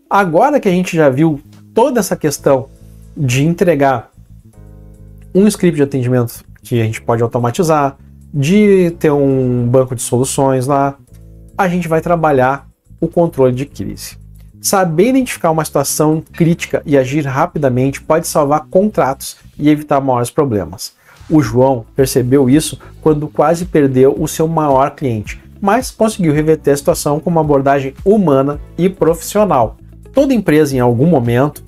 Agora que a gente já viu toda essa questão de entregar um script de atendimento que a gente pode automatizar, de ter um banco de soluções lá, a gente vai trabalhar o controle de crise. Saber identificar uma situação crítica e agir rapidamente pode salvar contratos e evitar maiores problemas. O João percebeu isso quando quase perdeu o seu maior cliente, mas conseguiu reverter a situação com uma abordagem humana e profissional. Toda empresa, em algum momento,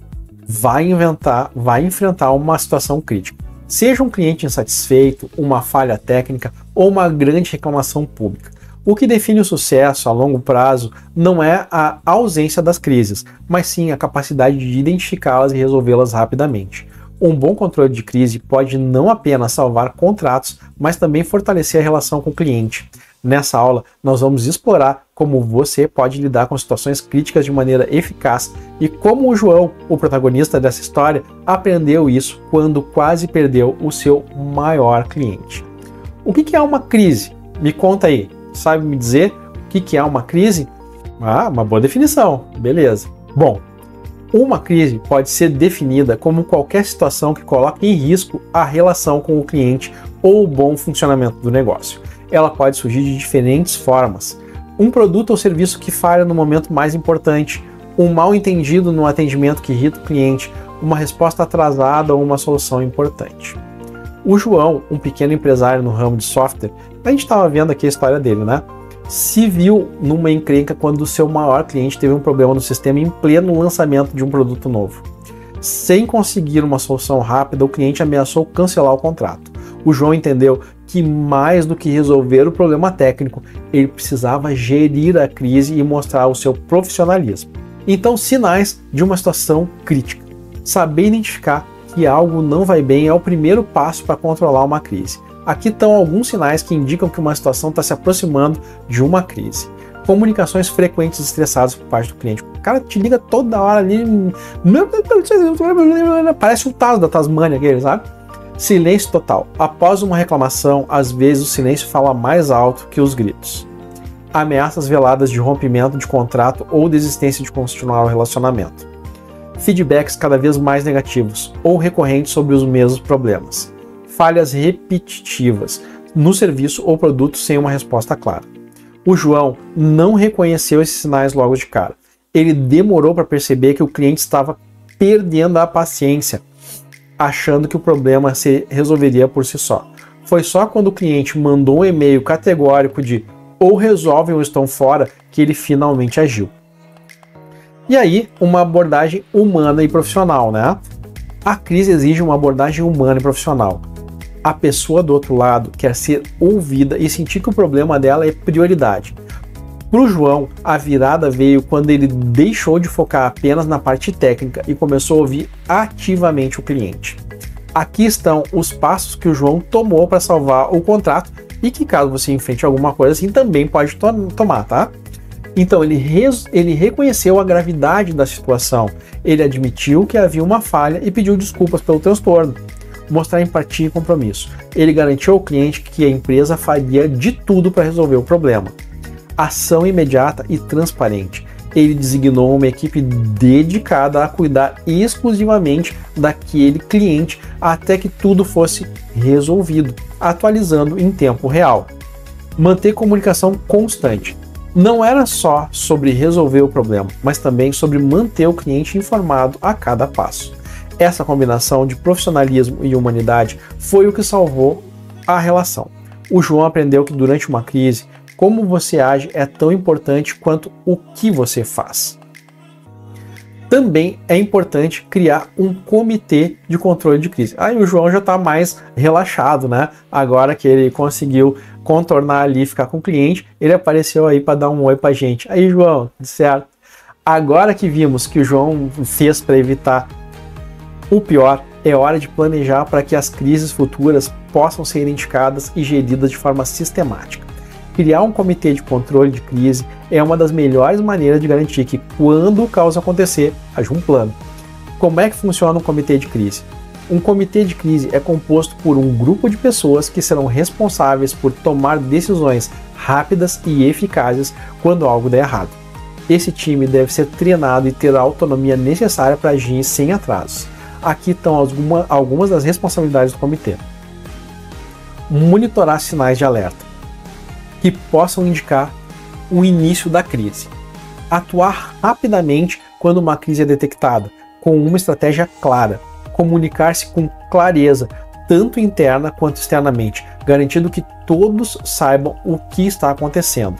vai enfrentar uma situação crítica. Seja um cliente insatisfeito, uma falha técnica ou uma grande reclamação pública. O que define o sucesso a longo prazo não é a ausência das crises, mas sim a capacidade de identificá-las e resolvê-las rapidamente. Um bom controle de crise pode não apenas salvar contratos, mas também fortalecer a relação com o cliente. Nessa aula, nós vamos explorar como você pode lidar com situações críticas de maneira eficaz e como o João, o protagonista dessa história, aprendeu isso quando quase perdeu o seu maior cliente. O que é uma crise? Me conta aí. Sabe me dizer o que é uma crise? Ah, uma boa definição. Beleza. Bom, uma crise pode ser definida como qualquer situação que coloque em risco a relação com o cliente ou o bom funcionamento do negócio. Ela pode surgir de diferentes formas. Um produto ou serviço que falha no momento mais importante, um mal entendido no atendimento que irrita o cliente, uma resposta atrasada ou uma solução importante. O João, um pequeno empresário no ramo de software, a gente estava vendo aqui a história dele, né? Se viu numa encrenca quando o seu maior cliente teve um problema no sistema em pleno lançamento de um produto novo. Sem conseguir uma solução rápida, o cliente ameaçou cancelar o contrato. O João entendeu que mais do que resolver o problema técnico, ele precisava gerir a crise e mostrar o seu profissionalismo. Então, sinais de uma situação crítica. Saber identificar que algo não vai bem é o primeiro passo para controlar uma crise. Aqui estão alguns sinais que indicam que uma situação está se aproximando de uma crise. Comunicações frequentes e estressadas por parte do cliente. O cara te liga toda hora ali, parece o Taz da Tasmânia, aquele, sabe? Silêncio total. Após uma reclamação, às vezes o silêncio fala mais alto que os gritos. Ameaças veladas de rompimento de contrato ou desistência de continuar o relacionamento. Feedbacks cada vez mais negativos ou recorrentes sobre os mesmos problemas. Falhas repetitivas no serviço ou produto sem uma resposta clara. O João não reconheceu esses sinais logo de cara. Ele demorou para perceber que o cliente estava perdendo a paciência, achando que o problema se resolveria por si só. Foi só quando o cliente mandou um e-mail categórico de ou resolvem ou estão fora que ele finalmente agiu. E aí, uma abordagem humana e profissional, né? A crise exige uma abordagem humana e profissional. A pessoa do outro lado quer ser ouvida e sentir que o problema dela é prioridade. Para o João, a virada veio quando ele deixou de focar apenas na parte técnica e começou a ouvir ativamente o cliente. Aqui estão os passos que o João tomou para salvar o contrato e que, caso você enfrente alguma coisa assim, também pode tomar, tá? Então, ele reconheceu a gravidade da situação, ele admitiu que havia uma falha e pediu desculpas pelo transtorno. Mostrar empatia e compromisso. Ele garantiu ao cliente que a empresa faria de tudo para resolver o problema. Ação imediata e transparente. Ele designou uma equipe dedicada a cuidar exclusivamente daquele cliente até que tudo fosse resolvido, atualizando em tempo real. Manter comunicação constante. Não era só sobre resolver o problema, mas também sobre manter o cliente informado a cada passo. Essa combinação de profissionalismo e humanidade foi o que salvou a relação. O João aprendeu que durante uma crise, como você age é tão importante quanto o que você faz. Também é importante criar um comitê de controle de crise. Aí o João já está mais relaxado, né? Agora que ele conseguiu contornar ali, ficar com o cliente, ele apareceu aí para dar um oi para a gente. Aí, João, certo? Agora que vimos que o João fez para evitar o pior, é hora de planejar para que as crises futuras possam ser identificadas e geridas de forma sistemática. Criar um comitê de controle de crise é uma das melhores maneiras de garantir que, quando o caos acontecer, haja um plano. Como é que funciona um comitê de crise? Um comitê de crise é composto por um grupo de pessoas que serão responsáveis por tomar decisões rápidas e eficazes quando algo der errado. Esse time deve ser treinado e ter a autonomia necessária para agir sem atrasos. Aqui estão algumas das responsabilidades do comitê. Monitorar sinais de alerta que possam indicar o início da crise. Atuar rapidamente quando uma crise é detectada, com uma estratégia clara. Comunicar-se com clareza, tanto interna quanto externamente, garantindo que todos saibam o que está acontecendo.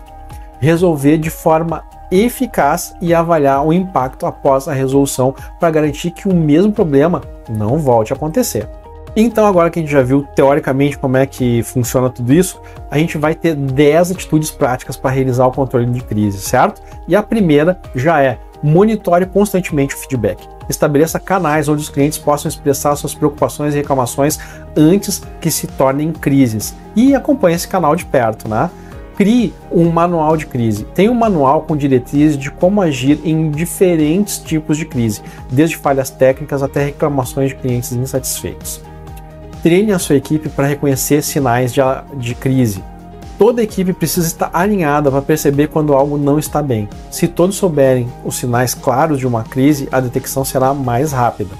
Resolver de forma eficaz e avaliar o impacto após a resolução para garantir que o mesmo problema não volte a acontecer. Então, agora que a gente já viu teoricamente como é que funciona tudo isso, a gente vai ter 10 atitudes práticas para realizar o controle de crise, certo? E a primeira já é: monitore constantemente o feedback. Estabeleça canais onde os clientes possam expressar suas preocupações e reclamações antes que se tornem crises. E acompanhe esse canal de perto, né? Crie um manual de crise. Tem um manual com diretrizes de como agir em diferentes tipos de crise, desde falhas técnicas até reclamações de clientes insatisfeitos. Treine a sua equipe para reconhecer sinais de crise. Toda a equipe precisa estar alinhada para perceber quando algo não está bem. Se todos souberem os sinais claros de uma crise, a detecção será mais rápida.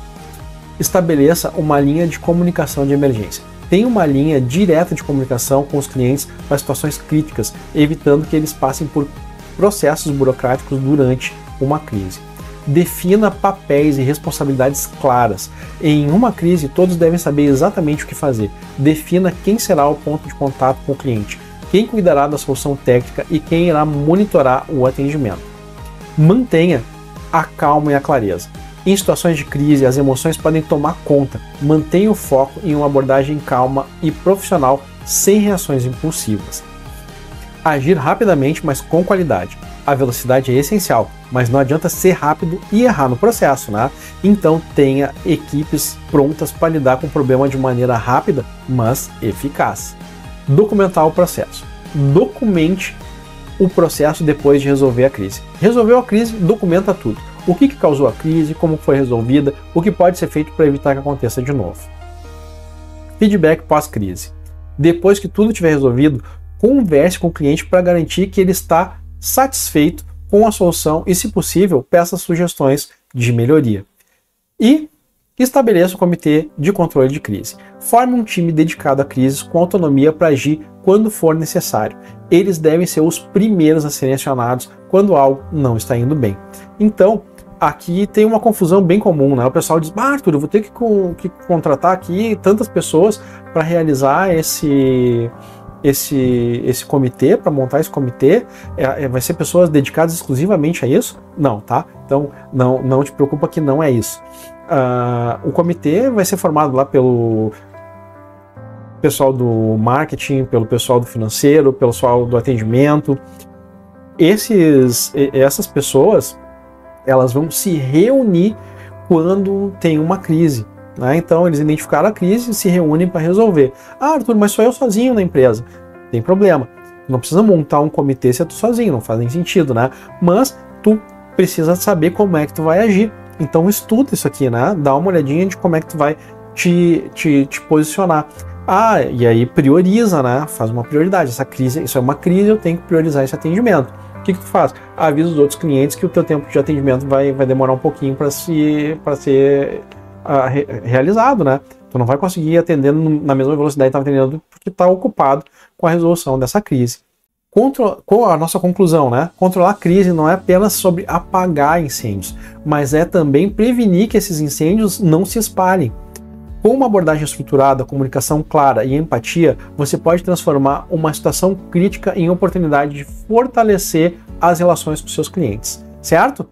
Estabeleça uma linha de comunicação de emergência. Tenha uma linha direta de comunicação com os clientes para situações críticas, evitando que eles passem por processos burocráticos durante uma crise. Defina papéis e responsabilidades claras. Em uma crise, todos devem saber exatamente o que fazer. Defina quem será o ponto de contato com o cliente, quem cuidará da solução técnica e quem irá monitorar o atendimento. Mantenha a calma e a clareza. Em situações de crise, as emoções podem tomar conta. Mantenha o foco em uma abordagem calma e profissional, sem reações impulsivas. Agir rapidamente, mas com qualidade. A velocidade é essencial, mas não adianta ser rápido e errar no processo, né? Então tenha equipes prontas para lidar com o problema de maneira rápida, mas eficaz. Documentar o processo. Documente o processo depois de resolver a crise. Resolveu a crise, documenta tudo. O que causou a crise, como foi resolvida, o que pode ser feito para evitar que aconteça de novo. Feedback pós-crise. Depois que tudo estiver resolvido, converse com o cliente para garantir que ele está satisfeito com a solução e, se possível, peça sugestões de melhoria. E estabeleça um comitê de controle de crise. Forme um time dedicado a crises com autonomia para agir quando for necessário. Eles devem ser os primeiros a serem acionados quando algo não está indo bem. Então, aqui tem uma confusão bem comum, né? O pessoal diz: Arthur, eu vou ter que contratar aqui tantas pessoas para realizar esse comitê, para montar esse comitê, vai ser pessoas dedicadas exclusivamente a isso? Não, tá? Então, não te preocupa que não é isso. O comitê vai ser formado lá pelo pessoal do marketing, pelo pessoal do financeiro, pelo pessoal do atendimento. Essas pessoas, elas vão se reunir quando tem uma crise, né? Então eles identificaram a crise e se reúnem para resolver. Arthur, mas sou eu sozinho na empresa. Tem problema. Não precisa montar um comitê se é tu sozinho, não faz nem sentido, né? Mas tu precisa saber como é que tu vai agir. Então estuda isso aqui, né? Dá uma olhadinha de como é que tu vai te posicionar. E aí prioriza, né? Faz uma prioridade. Essa crise, isso é uma crise, eu tenho que priorizar esse atendimento. O que tu faz? Avisa os outros clientes que o teu tempo de atendimento vai demorar um pouquinho para ser realizado, né? Tu não vai conseguir atender na mesma velocidade que estava atendendo porque está ocupado com a resolução dessa crise. Com a nossa conclusão, né? Controlar a crise não é apenas sobre apagar incêndios, mas é também prevenir que esses incêndios não se espalhem. Com uma abordagem estruturada, comunicação clara e empatia, você pode transformar uma situação crítica em oportunidade de fortalecer as relações com seus clientes, certo?